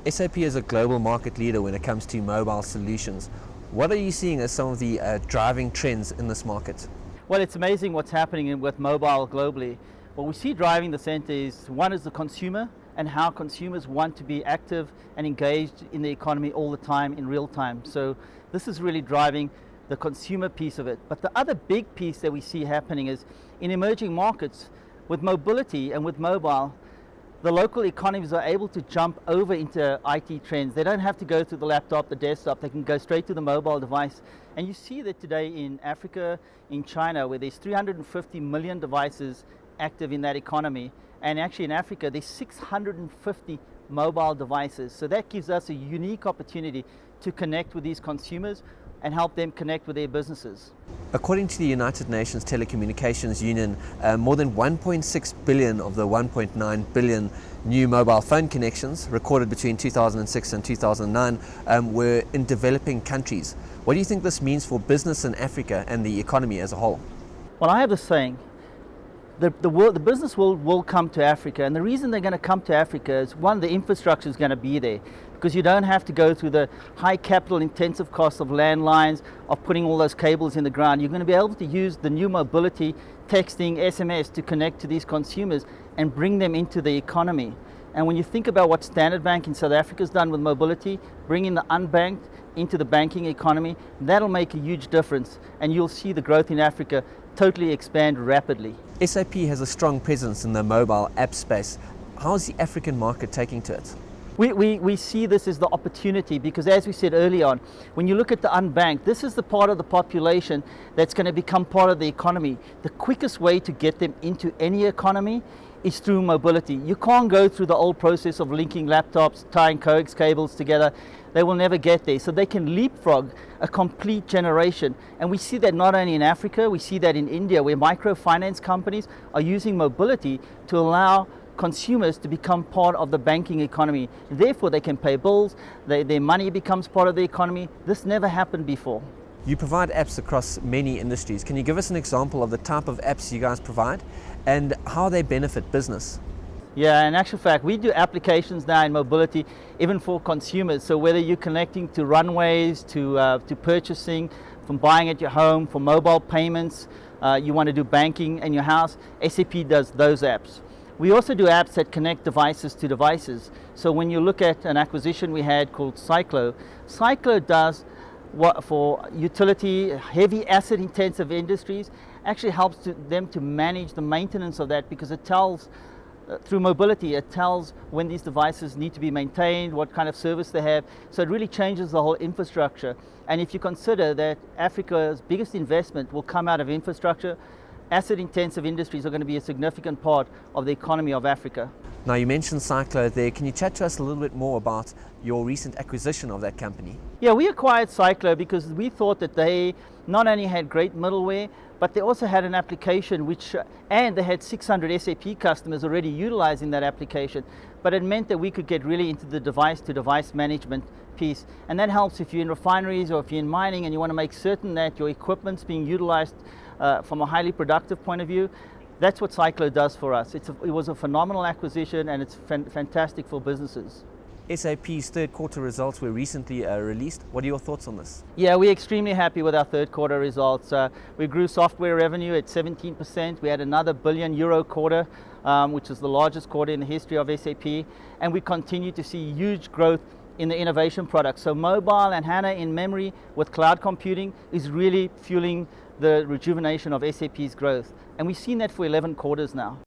SAP is a global market leader when it comes to mobile solutions. What are you seeing as some of the driving trends in this market? Well, it's amazing what's happening with mobile globally. What we see driving the center is, one is the consumer and how consumers want to be active and engaged in the economy all the time, in real time. So this is really driving the consumer piece of it. But the other big piece that we see happening is in emerging markets, with mobility and with mobile, the local economies are able to jump over into IT trends. They don't have to go to the laptop, the desktop, they can go straight to the mobile device. And you see that today in Africa, in China, where there's 350 million devices active in that economy. And actually in Africa, there's 650 mobile devices. So that gives us a unique opportunity to connect with these consumers and help them connect with their businesses. According to the United Nations Telecommunications Union, more than 1.6 billion of the 1.9 billion new mobile phone connections recorded between 2006 and 2009 were in developing countries. What do you think this means for business in Africa and the economy as a whole? Well, I have this saying, the business will come to Africa, and the reason they're going to come to Africa is, one, the infrastructure is going to be there, because you don't have to go through the high capital intensive costs of landlines, of putting all those cables in the ground. You're going to be able to use the new mobility, texting, SMS to connect to these consumers and bring them into the economy. And when you think about what Standard Bank in South Africa has done with mobility, bringing the unbanked into the banking economy, that'll make a huge difference, and you'll see the growth in Africa totally expand rapidly. SAP has a strong presence in the mobile app space. How is the African market taking to it? We see this as the opportunity, because as we said early on, when you look at the unbanked, this is the part of the population that's going to become part of the economy. The quickest way to get them into any economy is through mobility. You can't go through the old process of linking laptops, tying coax cables together. They will never get there. So they can leapfrog a complete generation. And we see that not only in Africa, we see that in India, where microfinance companies are using mobility to allow consumers to become part of the banking economy. Therefore, they can pay bills, their money becomes part of the economy. This never happened before. You provide apps across many industries. Can you give us an example of the type of apps you guys provide and how they benefit business? Yeah, in actual fact, we do applications now in mobility, even for consumers. So whether you're connecting to runways, to purchasing, from buying at your home, for mobile payments, you want to do banking in your house, SAP does those apps. We also do apps that connect devices to devices. So when you look at an acquisition we had called Cyclo, Cyclo does what for utility, heavy asset intensive industries, actually helps them to manage the maintenance of that, because it tells, through mobility, it tells when these devices need to be maintained, what kind of service they have. So it really changes the whole infrastructure. And if you consider that Africa's biggest investment will come out of infrastructure, asset-intensive industries are going to be a significant part of the economy of Africa. Now, you mentioned Cyclo there. Can you chat to us a little bit more about your recent acquisition of that company? Yeah, we acquired Cyclo because we thought that they not only had great middleware, but they also had an application and they had 600 SAP customers already utilizing that application. But it meant that we could get really into the device-to-device management piece. And that helps if you're in refineries or if you're in mining and you want to make certain that your equipment's being utilized from a highly productive point of view. That's what Cyclo does for us. It was a phenomenal acquisition, and it's fantastic for businesses. SAP's third quarter results were recently released. What are your thoughts on this? Yeah, we're extremely happy with our third quarter results. We grew software revenue at 17%. We had another €1 billion quarter, which is the largest quarter in the history of SAP. And we continue to see huge growth in the innovation products. So mobile and HANA in memory with cloud computing is really fueling the rejuvenation of SAP's growth. And we've seen that for 11 quarters now.